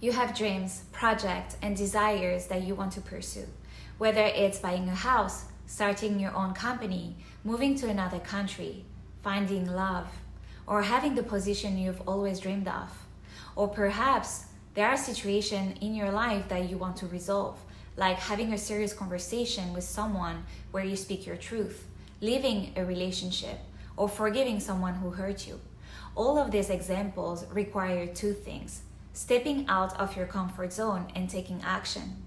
You have dreams, projects, and desires that you want to pursue. Whether it's buying a house, starting your own company, moving to another country, finding love, or having the position you've always dreamed of. Or perhaps there are situations in your life that you want to resolve, like having a serious conversation with someone where you speak your truth, leaving a relationship, or forgiving someone who hurt you. All of these examples require two things: stepping out of your comfort zone and taking action.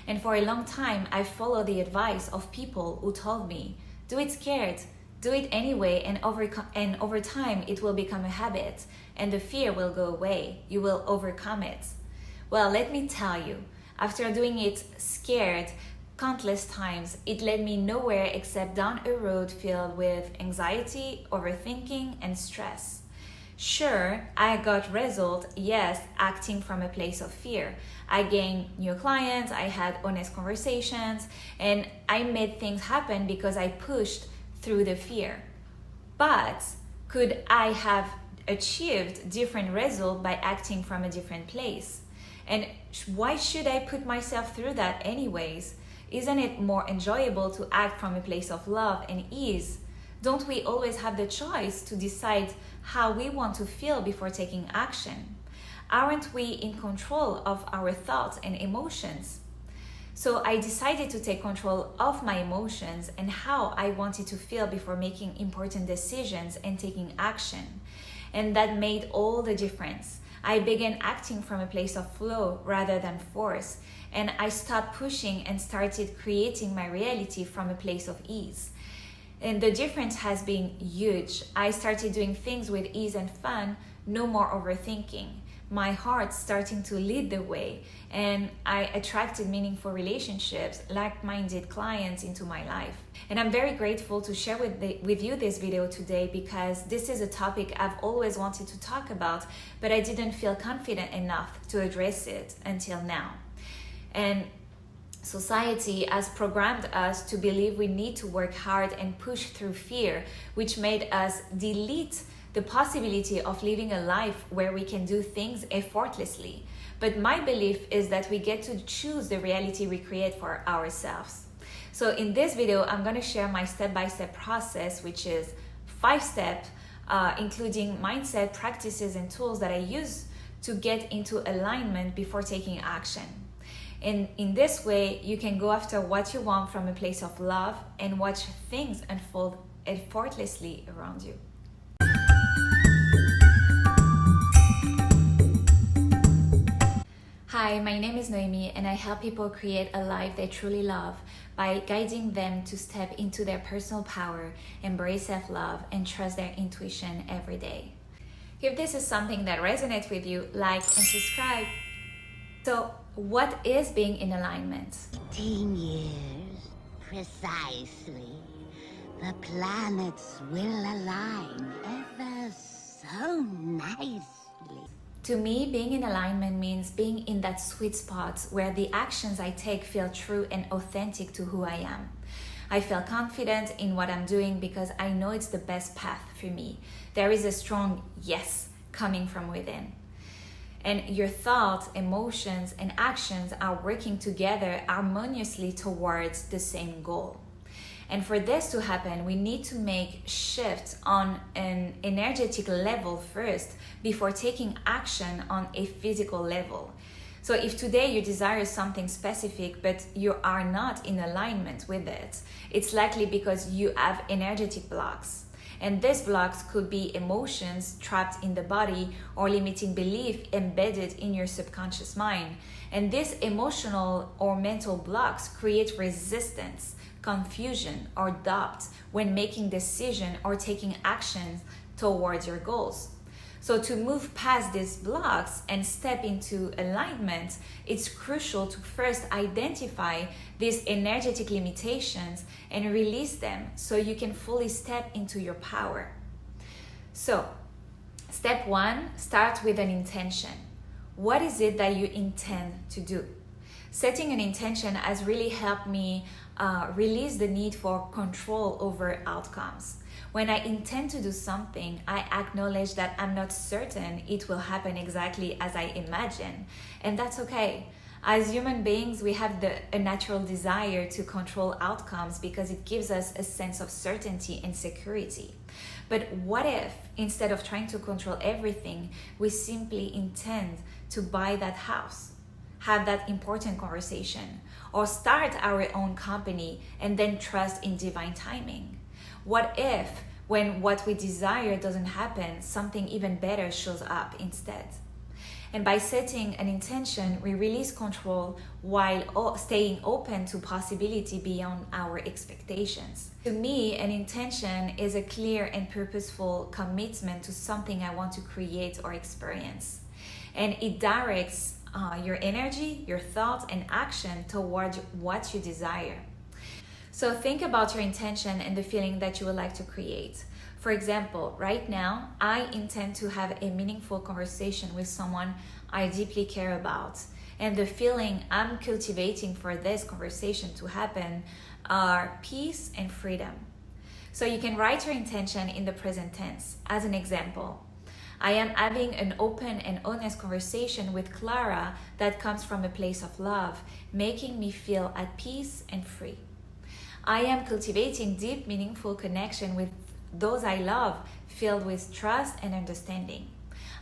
And for a long time, I followed the advice of people who told me, do it scared, do it anyway, and over time it will become a habit, and the fear will go away, you will overcome it. Well, let me tell you, after doing it scared countless times, it led me nowhere except down a road filled with anxiety, overthinking, and stress. Sure, I got results, yes, acting from a place of fear. I gained new clients, I had honest conversations, and I made things happen because I pushed through the fear. But could I have achieved different results by acting from a different place? And why should I put myself through that anyways? Isn't it more enjoyable to act from a place of love and ease? Don't we always have the choice to decide how we want to feel before taking action? Aren't we in control of our thoughts and emotions? So I decided to take control of my emotions and how I wanted to feel before making important decisions and taking action. And that made all the difference. I began acting from a place of flow rather than force, and I stopped pushing and started creating my reality from a place of ease. And the difference has been huge. I started doing things with ease and fun, no more overthinking. My heart starting to lead the way, and I attracted meaningful relationships, like-minded clients into my life. And I'm very grateful to share with you this video today, because this is a topic I've always wanted to talk about, but I didn't feel confident enough to address it until now. And society has programmed us to believe we need to work hard and push through fear, which made us delete the possibility of living a life where we can do things effortlessly. But my belief is that we get to choose the reality we create for ourselves. So in this video, I'm going to share my step-by-step process, which is 5 steps, including mindset, practices, and tools that I use to get into alignment before taking action. And in this way, you can go after what you want from a place of love and watch things unfold effortlessly around you. Hi, my name is Noemi, and I help people create a life they truly love by guiding them to step into their personal power, embrace self-love, and trust their intuition every day. If this is something that resonates with you, like and subscribe. So, what is being in alignment? 15 years, precisely. The planets will align ever so nicely. To me, being in alignment means being in that sweet spot where the actions I take feel true and authentic to who I am. I feel confident in what I'm doing because I know it's the best path for me. There is a strong yes coming from within. And your thoughts, emotions, and actions are working together harmoniously towards the same goal. And for this to happen, we need to make shifts on an energetic level first before taking action on a physical level. So if today you desire something specific, but you are not in alignment with it, it's likely because you have energetic blocks. And these blocks could be emotions trapped in the body or limiting belief embedded in your subconscious mind. And these emotional or mental blocks create resistance, confusion, or doubt when making decisions or taking actions towards your goals. So to move past these blocks and step into alignment, it's crucial to first identify these energetic limitations and release them so you can fully step into your power. So, step 1, start with an intention. What is it that you intend to do? Setting an intention has really helped me release the need for control over outcomes. When I intend to do something, I acknowledge that I'm not certain it will happen exactly as I imagine, and that's okay. As human beings, we have a natural desire to control outcomes because it gives us a sense of certainty and security. But what if, instead of trying to control everything, we simply intend to buy that house, have that important conversation, or start our own company and then trust in divine timing? What if, when what we desire doesn't happen, something even better shows up instead? And by setting an intention, we release control while staying open to possibility beyond our expectations. To me, an intention is a clear and purposeful commitment to something I want to create or experience. And it directs your energy, your thoughts, and action towards what you desire. So think about your intention and the feeling that you would like to create. For example, right now, I intend to have a meaningful conversation with someone I deeply care about. And the feeling I'm cultivating for this conversation to happen are peace and freedom. So you can write your intention in the present tense. As an example, I am having an open and honest conversation with Clara that comes from a place of love, making me feel at peace and free. I am cultivating deep, meaningful connection with those I love, filled with trust and understanding.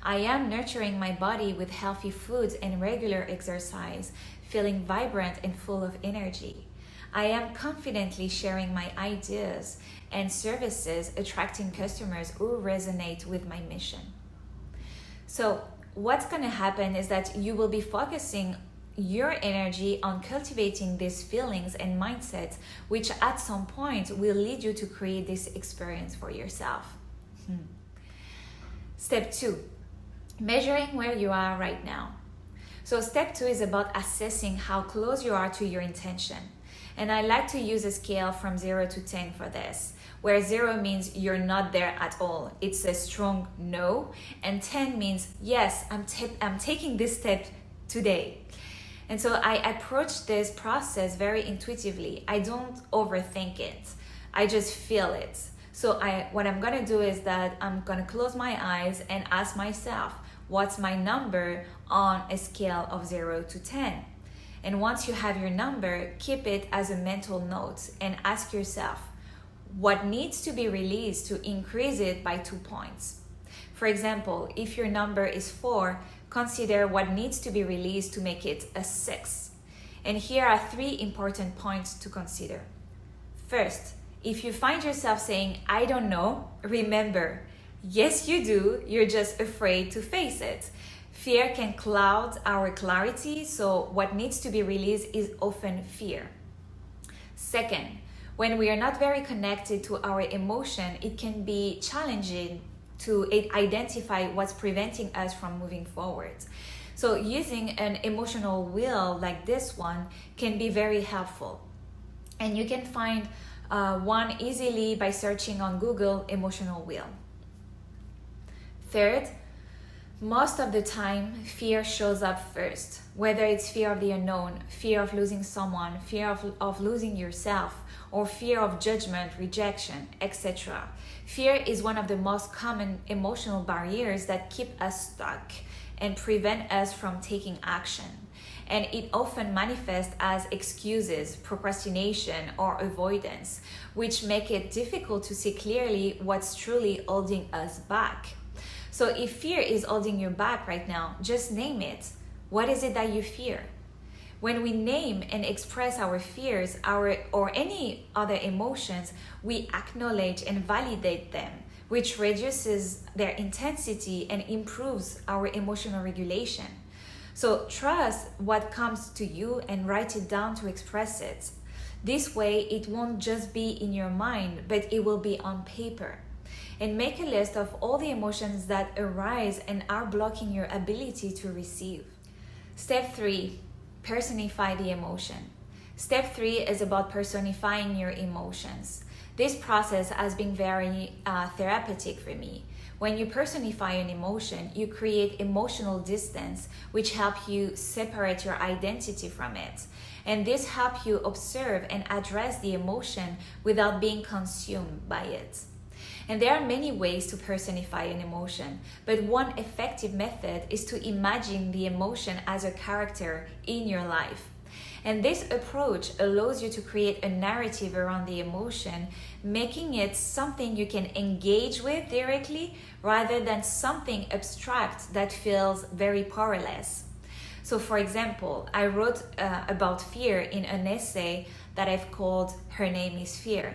I am nurturing my body with healthy foods and regular exercise, feeling vibrant and full of energy. I am confidently sharing my ideas and services, attracting customers who resonate with my mission. So what's going to happen is that you will be focusing your energy on cultivating these feelings and mindsets, which at some point will lead you to create this experience for yourself. Step 2, measuring where you are right now. So step 2 is about assessing how close you are to your intention. And I like to use a scale from 0 to 10 for this, where 0 means you're not there at all. It's a strong no. And 10 means, yes, I'm taking this step today. And so I approach this process very intuitively. I don't overthink it. I just feel it. So what I'm gonna do is that I'm gonna close my eyes and ask myself, what's my number on a scale of 0 to 10? And once you have your number, keep it as a mental note and ask yourself, what needs to be released to increase it by 2 points? For example, if your number is 4, consider what needs to be released to make it a 6. And here are 3 important points to consider. First, if you find yourself saying, I don't know, remember, yes you do, you're just afraid to face it. Fear can cloud our clarity, so what needs to be released is often fear. Second, when we are not very connected to our emotion, it can be challenging to identify what's preventing us from moving forward. So using an emotional wheel like this one can be very helpful. And you can find one easily by searching on Google emotional wheel. Third, most of the time, fear shows up first, whether it's fear of the unknown, fear of losing someone, fear of losing yourself, or fear of judgment, rejection, etc. Fear is one of the most common emotional barriers that keep us stuck and prevent us from taking action. And it often manifests as excuses, procrastination, or avoidance, which make it difficult to see clearly what's truly holding us back. So if fear is holding you back right now, just name it. What is it that you fear? When we name and express our fears, or any other emotions, we acknowledge and validate them, which reduces their intensity and improves our emotional regulation. So trust what comes to you and write it down to express it. This way, it won't just be in your mind, but it will be on paper. And make a list of all the emotions that arise and are blocking your ability to receive. Step 3, personify the emotion. Step 3 is about personifying your emotions. This process has been very therapeutic for me. When you personify an emotion, you create emotional distance, which helps you separate your identity from it. And this helps you observe and address the emotion without being consumed by it. And there are many ways to personify an emotion, but one effective method is to imagine the emotion as a character in your life. And this approach allows you to create a narrative around the emotion, making it something you can engage with directly rather than something abstract that feels very powerless. So for example, I wrote about fear in an essay that I've called Her Name is Fear.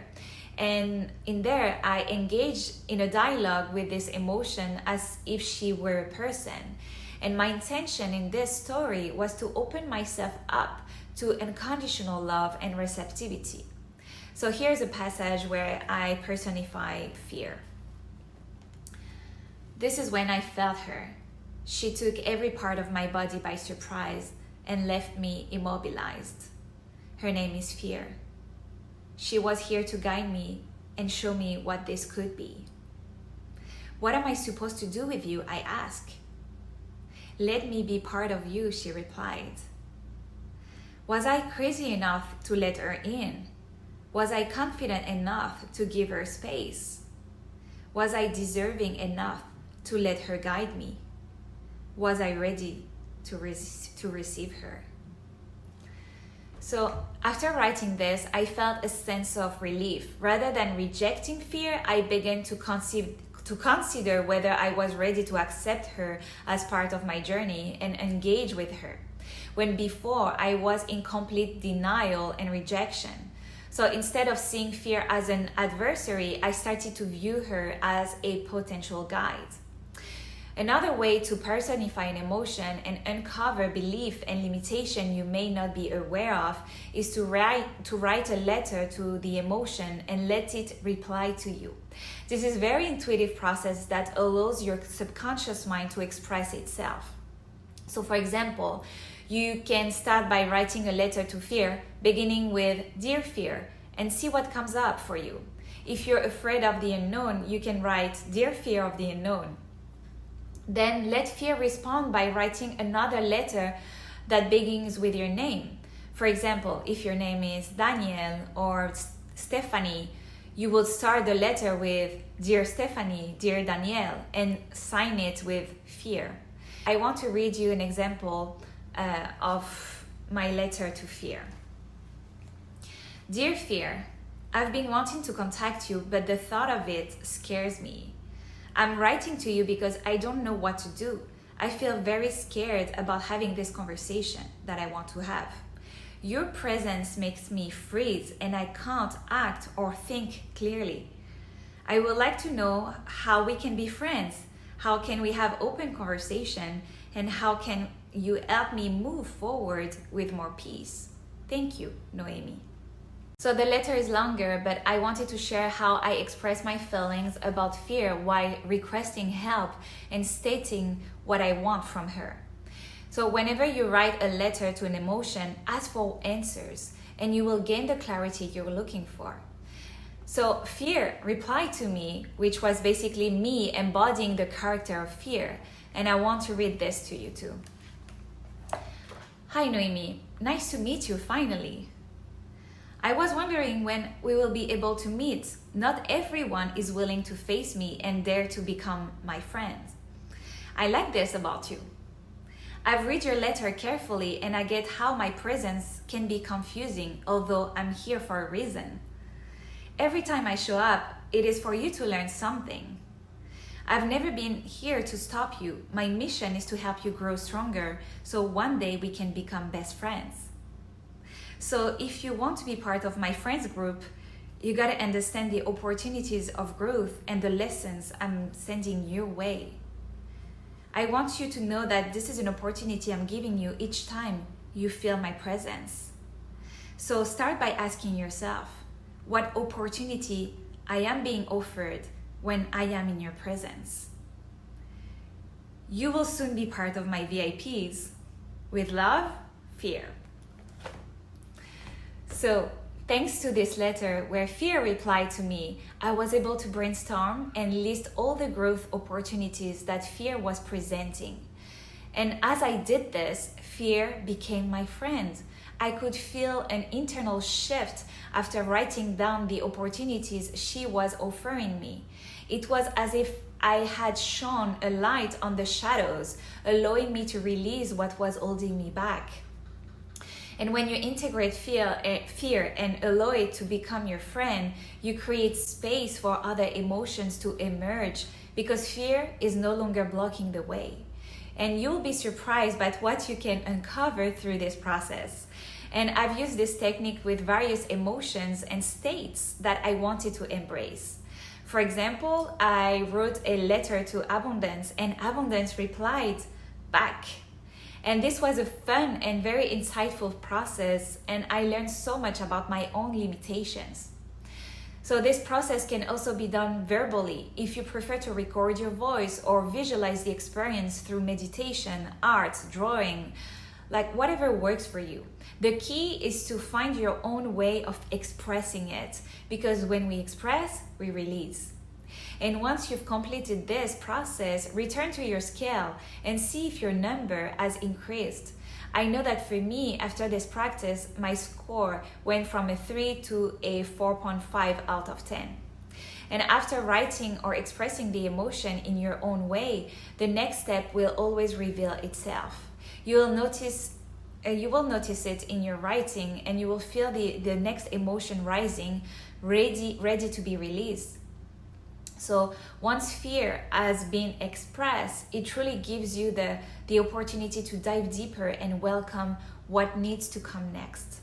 And in there, I engaged in a dialogue with this emotion as if she were a person. And my intention in this story was to open myself up to unconditional love and receptivity. So here's a passage where I personify fear. This is when I felt her. She took every part of my body by surprise and left me immobilized. Her name is Fear. She was here to guide me and show me what this could be. What am I supposed to do with you? I asked. Let me be part of you, she replied. Was I crazy enough to let her in? Was I confident enough to give her space? Was I deserving enough to let her guide me? Was I ready to receive her? So after writing this, I felt a sense of relief. Rather than rejecting fear, I began to consider whether I was ready to accept her as part of my journey and engage with her, when before I was in complete denial and rejection. So instead of seeing fear as an adversary, I started to view her as a potential guide. Another way to personify an emotion and uncover belief and limitation you may not be aware of is to write a letter to the emotion and let it reply to you. This is a very intuitive process that allows your subconscious mind to express itself. So for example, you can start by writing a letter to fear, beginning with Dear Fear, and see what comes up for you. If you're afraid of the unknown, you can write Dear Fear of the Unknown. Then let fear respond by writing another letter that begins with your name. For example, if your name is Daniel or Stephanie, you will start the letter with Dear Stephanie, Dear Danielle, and sign it with fear. I want to read you an example of my letter to fear. Dear Fear, I've been wanting to contact you, but the thought of it scares me. I'm writing to you because I don't know what to do. I feel very scared about having this conversation that I want to have. Your presence makes me freeze and I can't act or think clearly. I would like to know how we can be friends. How can we have open conversation? And how can you help me move forward with more peace? Thank you, Noemi. So the letter is longer, but I wanted to share how I express my feelings about fear while requesting help and stating what I want from her. So whenever you write a letter to an emotion, ask for answers and you will gain the clarity you're looking for. So fear replied to me, which was basically me embodying the character of fear. And I want to read this to you too. Hi Noemi, nice to meet you finally. I was wondering when we will be able to meet. Not everyone is willing to face me and dare to become my friend. I like this about you. I've read your letter carefully and I get how my presence can be confusing, although I'm here for a reason. Every time I show up, it is for you to learn something. I've never been here to stop you. My mission is to help you grow stronger so one day we can become best friends. So if you want to be part of my friends group, you gotta understand the opportunities of growth and the lessons I'm sending your way. I want you to know that this is an opportunity I'm giving you each time you feel my presence. So start by asking yourself, what opportunity I am being offered when I am in your presence? You will soon be part of my VIPs. With love, Fear. So, thanks to this letter where fear replied to me, I was able to brainstorm and list all the growth opportunities that fear was presenting. And as I did this, fear became my friend. I could feel an internal shift after writing down the opportunities she was offering me. It was as if I had shone a light on the shadows, allowing me to release what was holding me back. And when you integrate fear and allow it to become your friend, you create space for other emotions to emerge, because fear is no longer blocking the way. And you'll be surprised by what you can uncover through this process. And I've used this technique with various emotions and states that I wanted to embrace. For example, I wrote a letter to Abundance, and Abundance replied back. And this was a fun and very insightful process, and I learned so much about my own limitations. So this process can also be done verbally if you prefer to record your voice or visualize the experience through meditation, art, drawing, like whatever works for you. The key is to find your own way of expressing it, because when we express, we release. And once you've completed this process, return to your scale and see if your number has increased. I know that for me, after this practice, my score went from a 3 to a 4.5 out of 10. And after writing or expressing the emotion in your own way, the next step will always reveal itself. You will notice it in your writing, and you will feel the next emotion rising, ready to be released. So once fear has been expressed, it truly gives you the opportunity to dive deeper and welcome what needs to come next.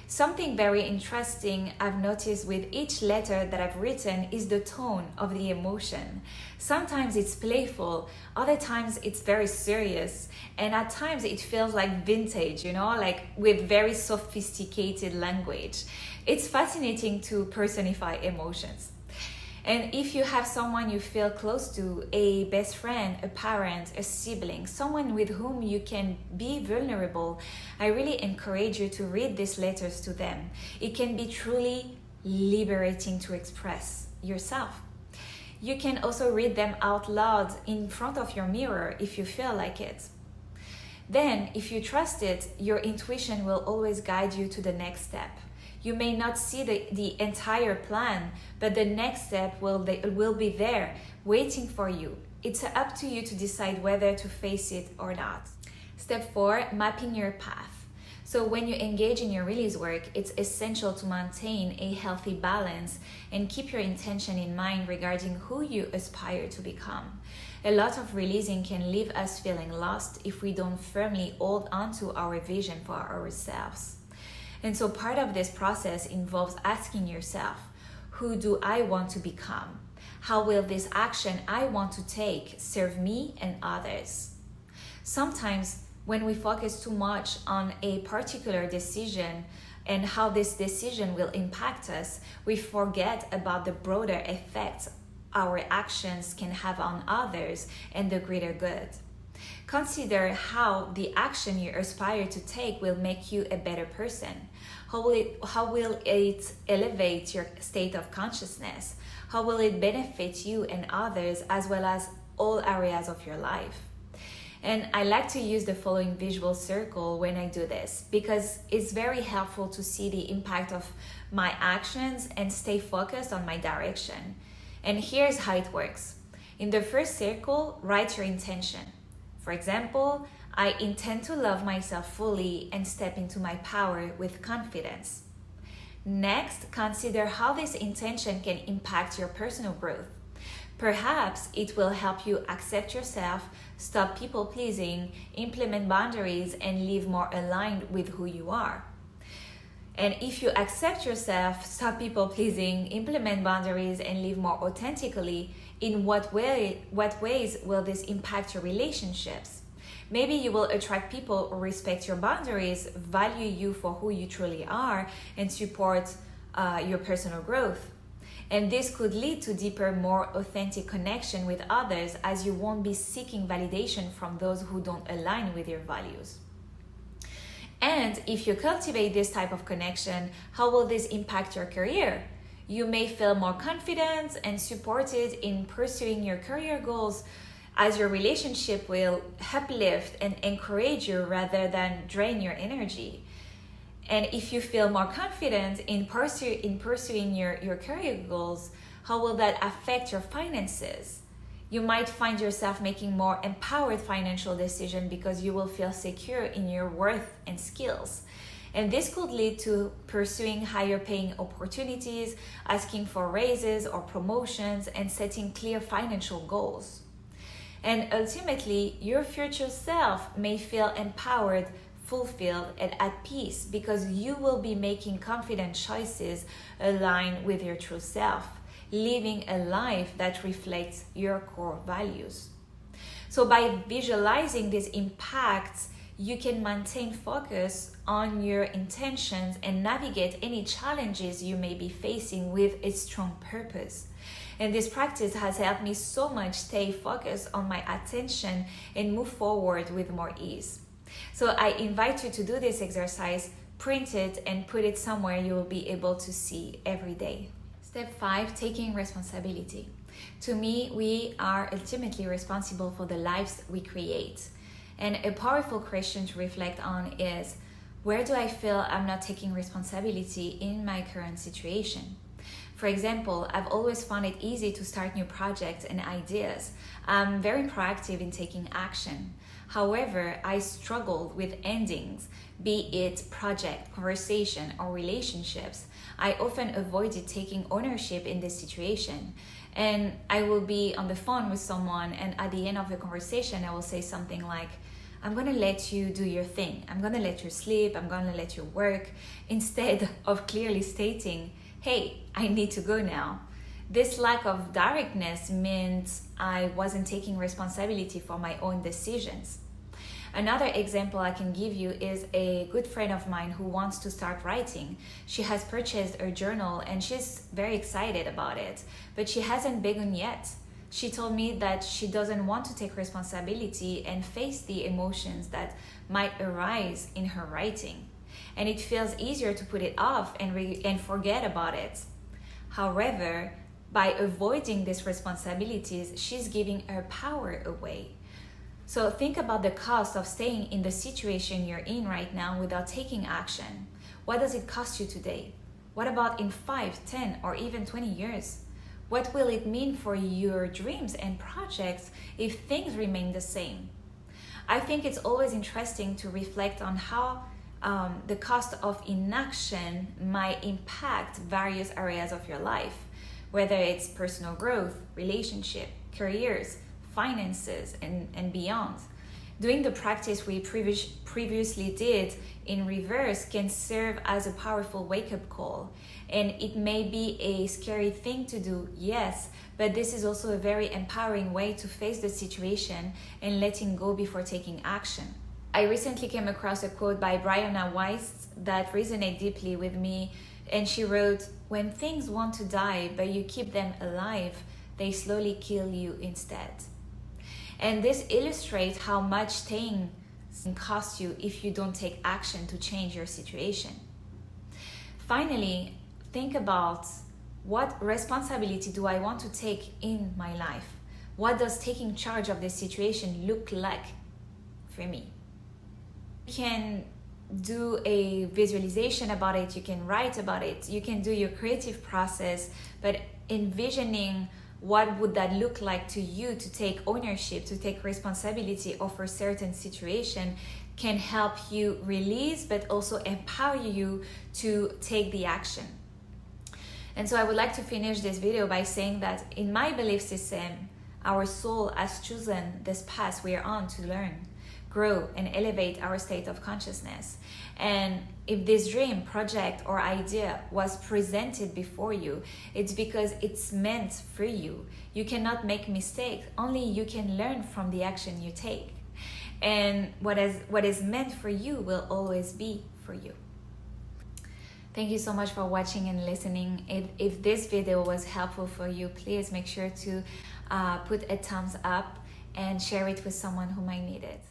Something very interesting I've noticed with each letter that I've written is the tone of the emotion. Sometimes it's playful, other times it's very serious, and at times it feels like vintage, like with very sophisticated language. It's fascinating to personify emotions. And if you have someone you feel close to, a best friend, a parent, a sibling, someone with whom you can be vulnerable, I really encourage you to read these letters to them. It can be truly liberating to express yourself. You can also read them out loud in front of your mirror if you feel like it. Then, if you trust it, your intuition will always guide you to the next step. You may not see the entire plan, but the next step will be there, waiting for you. It's up to you to decide whether to face it or not. Step 4, mapping your path. So when you engage in your release work, it's essential to maintain a healthy balance and keep your intention in mind regarding who you aspire to become. A lot of releasing can leave us feeling lost if we don't firmly hold on to our vision for ourselves. And so part of this process involves asking yourself, who do I want to become? How will this action I want to take serve me and others? Sometimes when we focus too much on a particular decision and how this decision will impact us, we forget about the broader effects our actions can have on others and the greater good. Consider how the action you aspire to take will make you a better person. How will it elevate your state of consciousness? How will it benefit you and others, as well as all areas of your life? And I like to use the following visual circle when I do this, because it's very helpful to see the impact of my actions and stay focused on my direction. And here's how it works. In the first circle, write your intention. For example, I intend to love myself fully and step into my power with confidence. Next, consider how this intention can impact your personal growth. Perhaps it will help you accept yourself, stop people-pleasing, implement boundaries, and live more aligned with who you are. And if you accept yourself, stop people-pleasing, implement boundaries, and live more authentically, in what ways will this impact your relationships? Maybe you will attract people who respect your boundaries, value you for who you truly are, and support your personal growth. And this could lead to deeper, more authentic connection with others, as you won't be seeking validation from those who don't align with your values. And if you cultivate this type of connection, how will this impact your career? You may feel more confident and supported in pursuing your career goals, as your relationship will uplift and encourage you rather than drain your energy. And if you feel more confident in pursuing your career goals, How will that affect your finances? You might find yourself making more empowered financial decisions because you will feel secure in your worth and skills. And this could lead to pursuing higher paying opportunities, asking for raises or promotions, and setting clear financial goals. And ultimately, your future self may feel empowered, fulfilled, and at peace because you will be making confident choices aligned with your true self, living a life that reflects your core values. So by visualizing these impacts, you can maintain focus on your intentions and navigate any challenges you may be facing with a strong purpose. And this practice has helped me so much stay focused on my attention and move forward with more ease. So I invite you to do this exercise, print it, and put it somewhere you will be able to see every day. Step 5, taking responsibility. To me, we are ultimately responsible for the lives we create. And a powerful question to reflect on is, where do I feel I'm not taking responsibility in my current situation? For example, I've always found it easy to start new projects and ideas. I'm very proactive in taking action. However, I struggled with endings, be it project, conversation, or relationships. I often avoided taking ownership in this situation. And I will be on the phone with someone, and at the end of the conversation, I will say something like, I'm going to let you do your thing. I'm going to let you sleep. I'm going to let you work, instead of clearly stating, hey, I need to go now. This lack of directness meant I wasn't taking responsibility for my own decisions. Another example I can give you is a good friend of mine who wants to start writing. She has purchased a journal and she's very excited about it, but she hasn't begun yet. She told me that she doesn't want to take responsibility and face the emotions that might arise in her writing. And it feels easier to put it off and forget about it. However, by avoiding these responsibilities, she's giving her power away. So think about the cost of staying in the situation you're in right now without taking action. What does it cost you today? What about in 5, 10, or even 20 years? What will it mean for your dreams and projects if things remain the same? I think it's always interesting to reflect on how the cost of inaction might impact various areas of your life, whether it's personal growth, relationship, careers, finances, and beyond. Doing the practice we previously did in reverse can serve as a powerful wake-up call. And it may be a scary thing to do, yes, but this is also a very empowering way to face the situation and letting go before taking action. I recently came across a quote by Brianna Weiss that resonated deeply with me, and she wrote, "When things want to die but you keep them alive, they slowly kill you instead." And this illustrates how much staying can cost you if you don't take action to change your situation. Finally, think about, what responsibility do I want to take in my life? What does taking charge of this situation look like for me? You can do a visualization about it, you can write about it, you can do your creative process, but envisioning what would that look like to you to take ownership, to take responsibility of a certain situation can help you release, but also empower you to take the action. And so I would like to finish this video by saying that in my belief system, our soul has chosen this path we are on to learn, grow, and elevate our state of consciousness. And if this dream, project, or idea was presented before you, it's because it's meant for you. You cannot make mistakes, only you can learn from the action you take. And what is meant for you will always be for you. Thank you so much for watching and listening. If this video was helpful for you, please make sure to put a thumbs up and share it with someone who might need it.